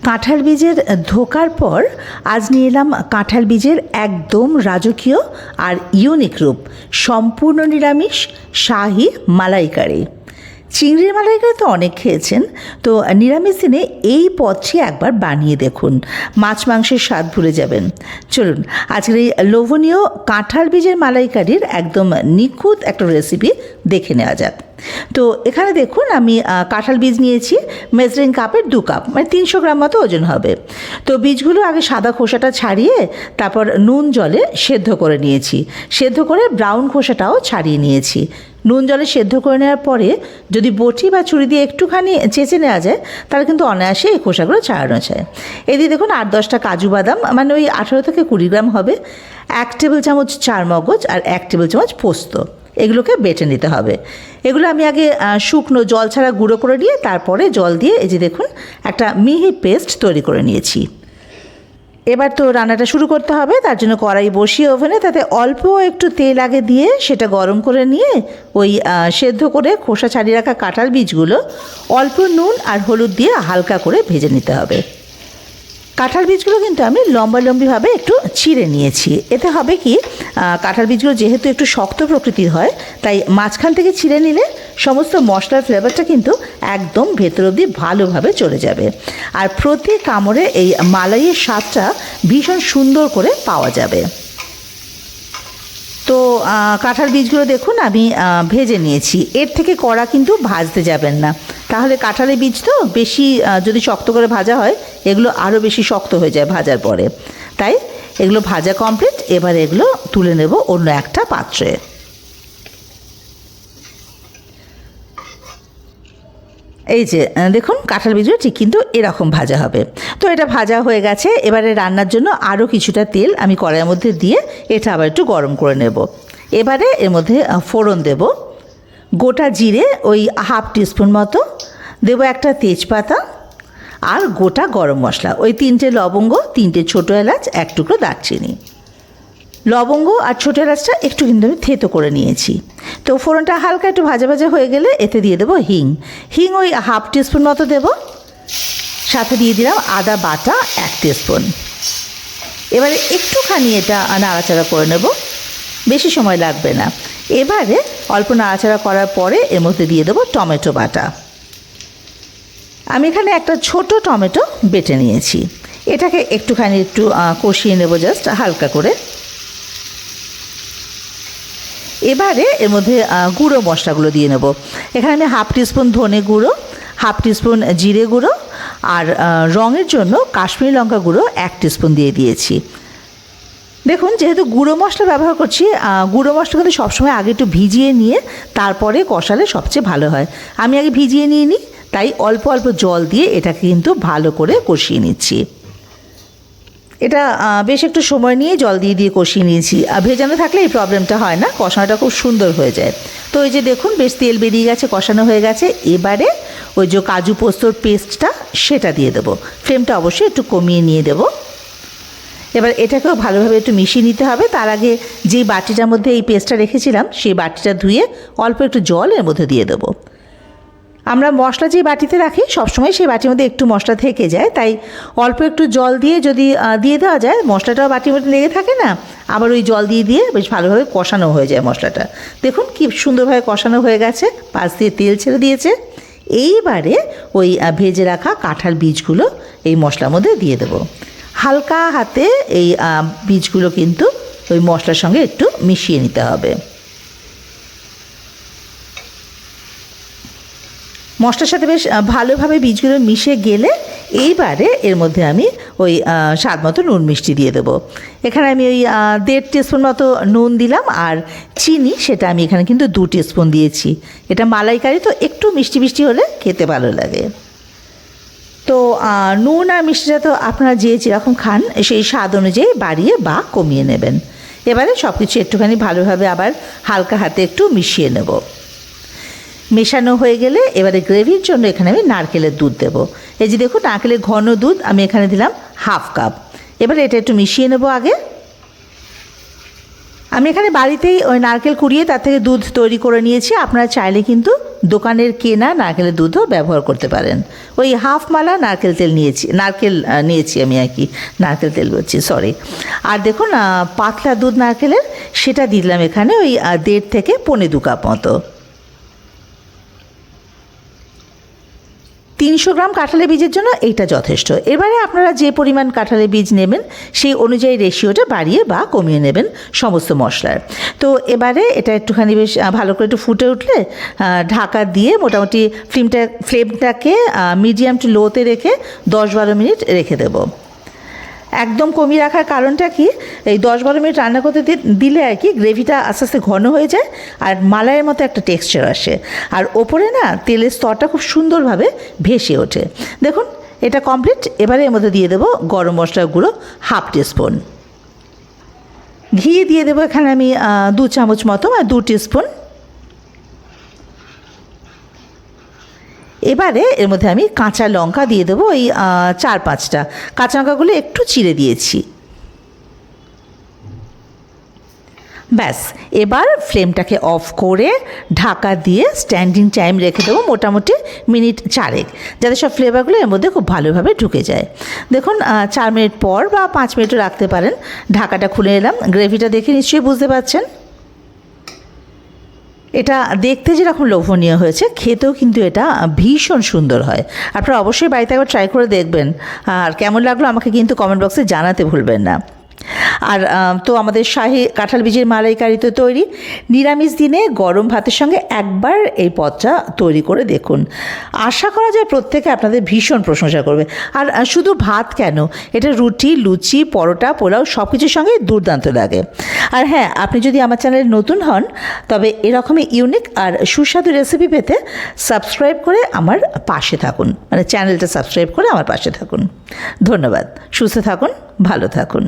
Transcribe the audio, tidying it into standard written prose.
কাঁঠাল বীজের ধোকার পর আজ নিয়ে এলাম কাঁঠাল বীজের একদম রাজকীয় আর ইউনিক রূপ, সম্পূর্ণ নিরামিষ শাহি মালাইকারি। চিংড়ির মালাইকারি তো অনেক খেয়েছেন, তো নিরামিষ দিনে এই পদটি একবার বানিয়ে দেখুন, মাছ মাংসের স্বাদ ভুলে যাবেন। চলুন আজকের এই লোভনীয় কাঁঠাল বীজের মালাইকারির একদম নিখুঁত একটা রেসিপি দেখে নেওয়া যাক। তো এখানে দেখুন আমি কাঁঠাল বীজ নিয়েছি মেজারিং কাপের 2 কাপ, মানে 300 গ্রাম মতো ওজন হবে। তো বীজগুলো আগে সাদা খোসাটা ছাড়িয়ে তারপর নুন জলে সেদ্ধ করে নিয়েছি, সেদ্ধ করে ব্রাউন খোসাটাও ছাড়িয়ে নিয়েছি। নুন জলে সেদ্ধ করে নেওয়ার পরে যদি বটি বা ছুরি দিয়ে একটুখানি চেঁচে নেওয়া যায় তাহলে কিন্তু অনায়াসে এই খোসাগুলো ছাড়ানো যায়। এদিকে দেখুন 8-10টা কাজু বাদাম, মানে ওই 18 থেকে 20 গ্রাম হবে, 1 টেবিল চামচ চারমগজ আর 1 টেবিল চামচ পোস্ত, এগুলোকে বেটে নিতে হবে। এগুলো আমি আগে শুকনো জল ছাড়া গুঁড়ো করে নিয়ে তারপরে জল দিয়ে এই যে দেখুন একটা মিহি পেস্ট তৈরি করে নিয়েছি। এবার তো রান্নাটা শুরু করতে হবে, তার জন্য কড়াই বসিয়ে ওভেনে তাতে অল্প একটু তেল আগে দিয়ে সেটা গরম করে নিয়ে ওই সেদ্ধ করে খোসা ছাড়িয়ে রাখা কাঁঠাল বীজগুলো অল্প নুন আর হলুদ দিয়ে হালকা করে ভেজে নিতে হবে। কাঁঠাল বীজগুলো কিন্তু আমি লম্বালম্বিভাবে একটু চিড়ে নিয়েছি। এতে হবে কি, কাঁঠাল বীজগুলো যেহেতু একটু শক্ত প্রকৃতির হয় তাই মাঝখান থেকে ছিঁড়ে নিলে সমস্ত মশলার ফ্লেভারটা কিন্তু একদম ভেতর অবধি ভালোভাবে চলে যাবে, আর প্রতি কামড়ে এই মালাইয়ের স্বাদটা ভীষণ সুন্দর করে পাওয়া যাবে। তো কাঁঠাল বীজগুলো দেখুন আমি ভেজে নিয়েছি। এর থেকে কড়া কিন্তু ভাজতে যাবেন না, তাহলে কাঁঠালের বীজ তো বেশি যদি শক্ত করে ভাজা হয় এগুলো আরও বেশি শক্ত হয়ে যায় ভাজার পরে। তাই এগুলো ভাজা কমপ্লিট, এবার এগুলো তুলে নেব অন্য একটা পাত্রে। এই যে দেখুন কাঁঠাল বীজও ঠিক কিন্তু এরকম ভাজা হবে। তো এটা ভাজা হয়ে গেছে, এবারে রান্নার জন্য আরও কিছুটা তেল আমি কড়াইয়ের মধ্যে দিয়ে এটা আবার একটু গরম করে নেব। এবারে এর মধ্যে ফোড়ন দেব, গোটা জিরে ওই 1/2 টিস্পুন মতো দেবো, একটা তেজপাতা আর গোটা গরম মশলা ওই 3টে লবঙ্গ, 3টে ছোটো এলাচ, 1 টুকরো দারচিনি। লবঙ্গ আর ছোটো এলাচটা একটু কিন্তু আমি থেতো করে নিয়েছি। তো ফোড়নটা হালকা একটু ভাজা ভাজা হয়ে গেলে এতে দিয়ে দেবো হিং ওই 1/2 টিস্পুন মতো দেবো, সাথে দিয়ে দিলাম আদা বাটা 1 টিস্পুন। এবারে একটুখানি এটা নাড়াচাড়া করে নেব, বেশি সময় লাগবে না। এবারে অল্প নাড়াচাড়া করার পরে এর মধ্যে দিয়ে দেবো টমেটো বাটা। আমি এখানে একটা ছোট টমেটো বেটে নিয়েছি, এটাকে একটুখানি একটু কষিয়ে নেব জাস্ট হালকা করে। এবারে এর মধ্যে গুঁড়ো মশলাগুলো দিয়ে নেব। এখানে আমি 1/2 টিস্পুন ধনে গুঁড়ো, 1/2 টিস্পুন জিরে গুঁড়ো আর রঙের জন্য কাশ্মীরি লঙ্কা গুঁড়ো 1 টিস্পুন দিয়ে দিয়েছি। দেখুন যেহেতু গুঁড়ো মশলা ব্যবহার করছি, গুঁড়ো মশলা কিন্তু সবসময় আগে একটু ভিজিয়ে নিয়ে তারপরে কষালে সবচেয়ে ভালো হয়। আমি আগে ভিজিয়ে নিয়ে নিই, তাই অল্প অল্প জল দিয়ে এটাকে কিন্তু ভালো করে কষিয়ে নিচ্ছি। এটা বেশ একটু সময় নিয়ে জল দিয়ে দিয়ে কষিয়ে নিয়েছি। ভেজানো থাকলে এই প্রবলেমটা হয় না, কষানোটা খুব সুন্দর হয়ে যায়। তো এই যে দেখুন বেশ তেল বেরিয়ে গেছে, কষানো হয়ে গেছে। এবারে ওই যে কাজু পোস্তর পেস্টটা সেটা দিয়ে দেবো, ফ্লেমটা অবশ্যই একটু কমিয়ে নিয়ে দেবো। এবার এটাকেও ভালোভাবে একটু মিশিয়ে নিতে হবে। তার আগে যেই বাটিটার মধ্যে এই পেস্টটা রেখেছিলাম সেই বাটিটা ধুয়ে অল্প একটু জল এর মধ্যে দিয়ে দেবো। আমরা মশলা যে বাটিতে রাখি সবসময় সেই বাটির মধ্যে একটু মশলা থেকে যায়, তাই অল্প একটু জল দিয়ে যদি দিয়ে দেওয়া যায় মশলাটাও বাটির মধ্যে লেগে থাকে না, আবার ওই জল দিয়ে দিয়ে বেশ ভালোভাবে কষানো হয়ে যায় মশলাটা। দেখুন কি সুন্দরভাবে কষানো হয়ে গেছে, পাশ দিয়ে তেল ছেড়ে দিয়েছে। এইবারে ওই ভেজে রাখা কাঁঠাল বীজগুলো এই মশলার মধ্যে দিয়ে দেবো। হালকা হাতে এই বীজগুলো কিন্তু ওই মশলার সঙ্গে একটু মিশিয়ে নিতে হবে। মশলার সাথে বেশ ভালোভাবে বীজগুলো মিশে গেলে এইবারে এর মধ্যে আমি ওই স্বাদ মতো নুন মিষ্টি দিয়ে দেবো। এখানে আমি ওই 1.5 টিস্পুন মতো নুন দিলাম, আর চিনি সেটা আমি এখানে কিন্তু 2 টিস্পুন দিয়েছি। এটা মালাইকারি তো একটু মিষ্টি মিষ্টি হলে খেতে ভালো লাগে। তো নুন আর মিষ্টিটা তো আপনারা যে যেরকম খান সেই স্বাদ অনুযায়ী বাড়িয়ে বা কমিয়ে নেবেন। এবারে সব কিছু একটুখানি ভালোভাবে আবার হালকা হাতে একটু মিশিয়ে নেব। মেশানো হয়ে গেলে এবারে গ্রেভির জন্য এখানে আমি নারকেলের দুধ দেব। এই যে দেখুন নারকেলের ঘন দুধ আমি এখানে দিলাম 1/2 কাপ। এবারে এটা একটু মিশিয়ে নেব আগে। আমি এখানে বাড়িতেই ওই নারকেল কুড়িয়ে তার থেকে দুধ তৈরি করে নিয়েছি। আপনারা চাইলে কিন্তু দোকানের কেনা নারকেলের দুধও ব্যবহার করতে পারেন। ওই হাফ মালা নারকেল নিয়েছি আমি আর কি, নারকেল তেল বলছি, সরি। আর দেখুন পাতলা দুধ নারকেলের সেটা দিলাম এখানে ওই 1.5 থেকে 1.25 কাপ মতো। 300 গ্রাম কাঁঠালের বীজের জন্য এইটা যথেষ্ট। এবারে আপনারা যে পরিমাণ কাঁঠালের বীজ নেবেন সেই অনুযায়ী রেশিওটা বাড়িয়ে বা কমিয়ে নেবেন সমস্ত মশলার। তো এবারে এটা একটুখানি বেশ ভালো করে একটু ফুটে উঠলে ঢাকা দিয়ে মোটামুটি ফ্লেমটাকে মিডিয়াম টু লোতে রেখে 10-12 মিনিট রেখে দেবো। একদম কমিয়ে রাখার কারণটা কি, এই 10-12 মিনিট রান্না করতে দিলে আর কি গ্রেভিটা আস্তে আস্তে ঘন হয়ে যায় আর মালাইয়ের মতো একটা টেক্সচার আসে, আর ওপরে না তেলের স্তরটা খুব সুন্দরভাবে ভেসে ওঠে। দেখুন এটা কমপ্লিট। এবারে এর মধ্যে দিয়ে দেবো গরম মশলার গুঁড়ো 1/2 টিস্পুন, ঘি দিয়ে দেবো এখানে আমি 2 চামচ মতো, 2 টিস্পুন। এবারে এর মধ্যে আমি কাঁচা লঙ্কা দিয়ে দেবো ওই 4-5টা। কাঁচা লঙ্কাগুলো একটু চিড়ে দিয়েছি। ব্যাস, এবার ফ্লেমটাকে অফ করে ঢাকা দিয়ে স্ট্যান্ডিং টাইম রেখে দেবো মোটামুটি মিনিট 4, যাতে সব ফ্লেভারগুলো এর মধ্যে খুব ভালোভাবে ঢুকে যায়। দেখুন 4 মিনিট পর বা 5 মিনিটও রাখতে পারেন। ঢাকাটা খুলে এলাম। গ্রেভিটা দেখে নিশ্চয়ই বুঝতে পারছেন এটা দেখতে যেরকম লোভনীয় হয়েছে, খেতেও কিন্তু এটা ভীষণ সুন্দর হয়। আপনারা অবশ্যই বাড়িতে একবার ট্রাই করে দেখবেন, আর কেমন লাগলো আমাকে কিন্তু কমেন্ট বক্সে জানাতে ভুলবেন না। আর তো আমাদের শাহী কাঁঠাল বীজের মালাইকারি তো তৈরি। নিরামিষ দিনে গরম ভাতের সঙ্গে একবার এই পদটা তৈরি করে দেখুন। আশা করা যায় প্রত্যেকে আপনাদের ভীষণ প্রশংসা করবে। আর শুধু ভাত কেন, এটা রুটি, লুচি, পরোটা, পোলাও সব কিছুর সঙ্গে দুর্দান্ত লাগে। আর হ্যাঁ, আপনি যদি আমার চ্যানেলে নতুন হন তবে এরকমই ইউনিক আর সুস্বাদু রেসিপি পেতে সাবস্ক্রাইব করে আমার পাশে থাকুন, মানে চ্যানেলটা সাবস্ক্রাইব করে আমার পাশে থাকুন। ধন্যবাদ। সুস্থ থাকুন, ভালো থাকুন।